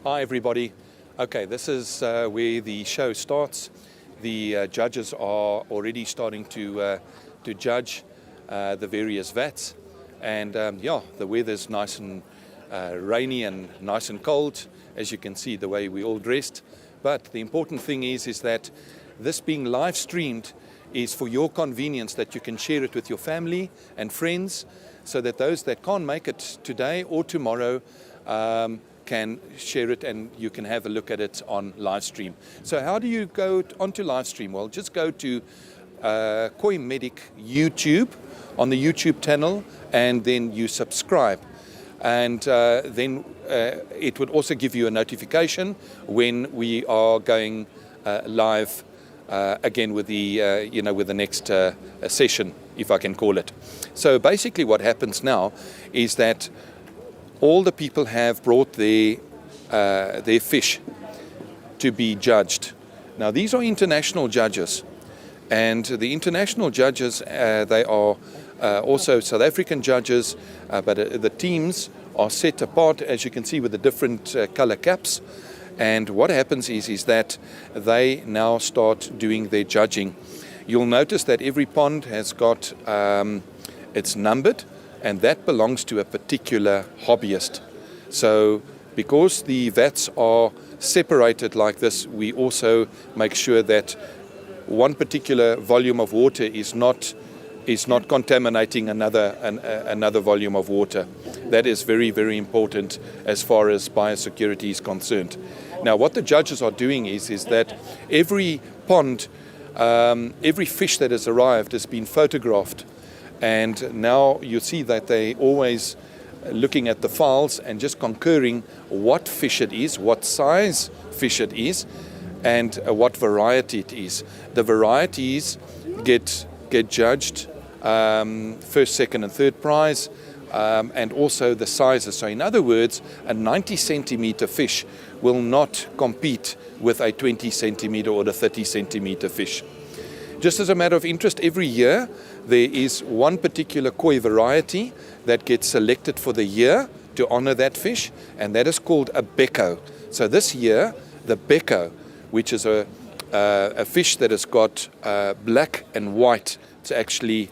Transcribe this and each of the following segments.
Hi everybody. Okay, this is where the show starts. The judges are already starting to judge the various vats, and the weather's nice and rainy and nice and cold, as you can see the way we all dressed. But the important thing is that this being live streamed is for your convenience, that you can share it with your family and friends, so that those that can't make it today or tomorrow can share it and you can have a look at it on live stream. So how do you go onto live stream? Well, just go to Koi Medic YouTube, on the YouTube channel, and then you subscribe. And then it would also give you a notification when we are going live again with the with the next session, if I can call it. So basically what happens now is that all the people have brought their fish to be judged. Now these are international judges, and the international judges, they are also South African judges, but the teams are set apart, as you can see, with the different color caps. And what happens is that they now start doing their judging. You'll notice that every pond has got, it's numbered, and that belongs to a particular hobbyist. So because the vats are separated like this, we also make sure that one particular volume of water is not contaminating another volume of water. That is very, very important as far as biosecurity is concerned. Now what the judges are doing is that every pond, every fish that has arrived has been photographed. And now you see that they always looking at the files and just concurring what fish it is, what size fish it is, and what variety it is. The varieties get judged first, second and third prize, and also the sizes. So in other words, a 90 centimeter fish will not compete with a 20 centimeter or a 30 centimeter fish. Just as a matter of interest, every year there is one particular koi variety that gets selected for the year to honor that fish, and that is called a becco. So this year, the becco, which is a fish that has got black and white, it's actually,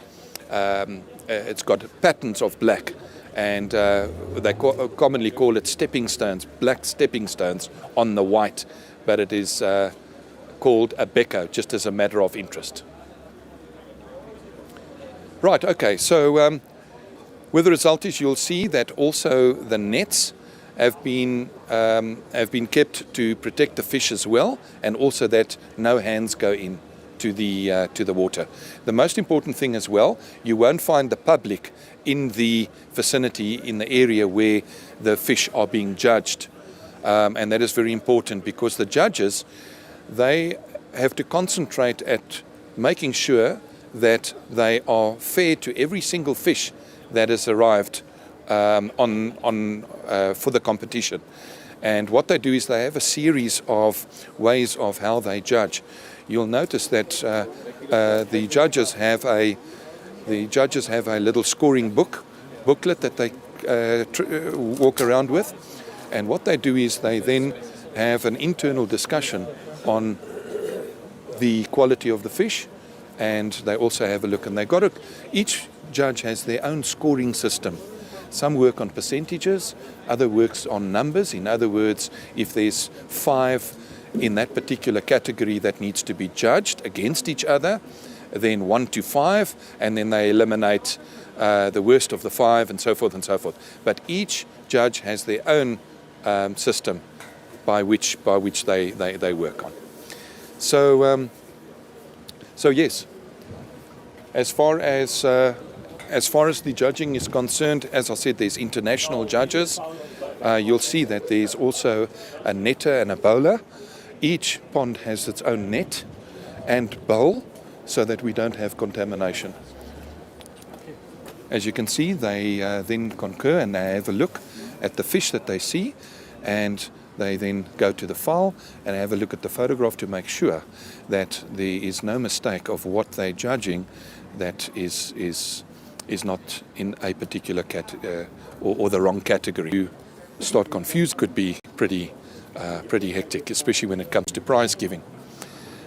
it's got patterns of black, and they commonly call it stepping stones, black stepping stones on the white, but it is called a becco, just as a matter of interest. Right, okay, so with the result is you'll see that also the nets have been kept to protect the fish as well, and also that no hands go in to the water. The most important thing as well, you won't find the public in the vicinity, in the area where the fish are being judged, and that is very important, because the judges, they have to concentrate at making sure that they are fair to every single fish that has arrived for the competition. And what they do is they have a series of ways of how they judge. You'll notice that the judges have a little scoring booklet that they walk around with, and what they do is they then have an internal discussion on the quality of the fish, and they also have a look, and each judge has their own scoring system. Some work on percentages, other works on numbers. In other words, if there's 5 in that particular category that needs to be judged against each other, then 1 to 5, and then they eliminate the worst of the 5, and so forth and so forth. But each judge has their own system by which they work on. So yes, as far as the judging is concerned, as I said, there's international judges. You'll see that there's also a netter and a bowler. Each pond has its own net and bowl, so that we don't have contamination. As you can see, they then concur and they have a look at the fish that they see, and they then go to the file and have a look at the photograph to make sure that there is no mistake of what they're judging that is not in a particular or the wrong category. You start confused could be pretty pretty hectic, especially when it comes to prize giving.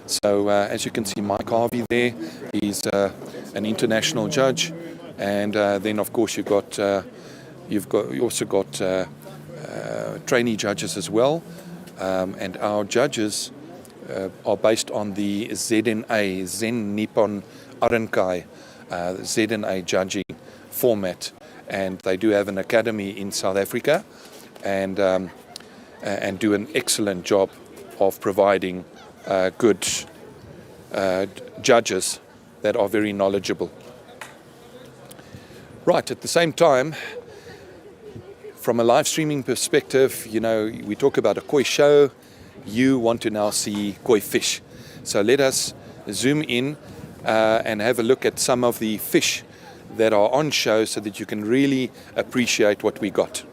So as you can see, Mike Harvey there, he's an international judge, and then of course you also got trainee judges as well, and our judges are based on the ZNA, Zen Nippon Arankai, ZNA judging format, and they do have an academy in South Africa, and do an excellent job of providing good judges that are very knowledgeable. Right, at the same time, from a live streaming perspective, you know, we talk about a koi show. You want to now see koi fish. So let us zoom in and have a look at some of the fish that are on show so that you can really appreciate what we got.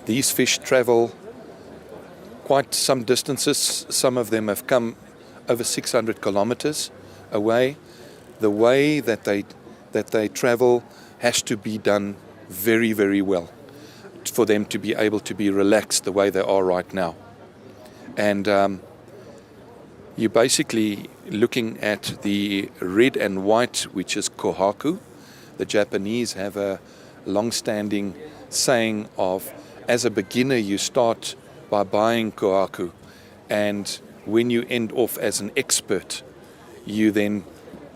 These fish travel quite some distances. Some of them have come over 600 kilometers away. The way that they travel has to be done very, very well for them to be able to be relaxed the way they are right now. And you're basically looking at the red and white, which is kohaku. The Japanese have a long-standing saying of, as a beginner, you start by buying kohaku, and when you end off as an expert, you then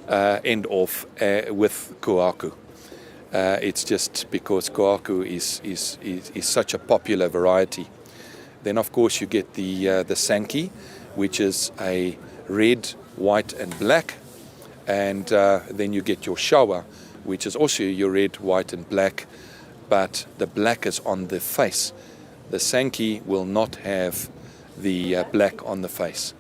end off with kohaku. It's just because kohaku is such a popular variety. Then, of course, you get the sanki, which is a red, white, and black, and then you get your shawa, which is also your red, white, and black, but the black is on the face. The sanki will not have the black on the face.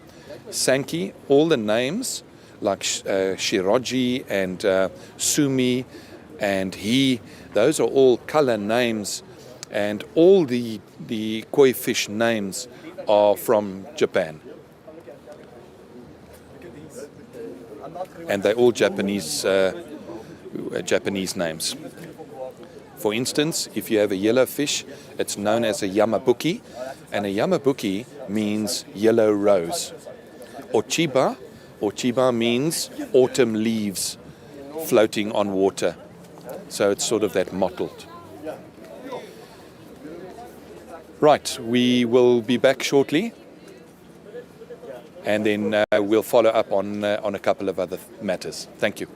Sanki, all the names like Shiroji and Sumi and He, those are all color names, and all the koi fish names are from Japan. And they're all Japanese names. For instance, if you have a yellow fish, it's known as a yamabuki, and a yamabuki means yellow rose. Ochiba means autumn leaves floating on water. So it's sort of that mottled. Right, we will be back shortly, and then we'll follow up on a couple of other matters. Thank you.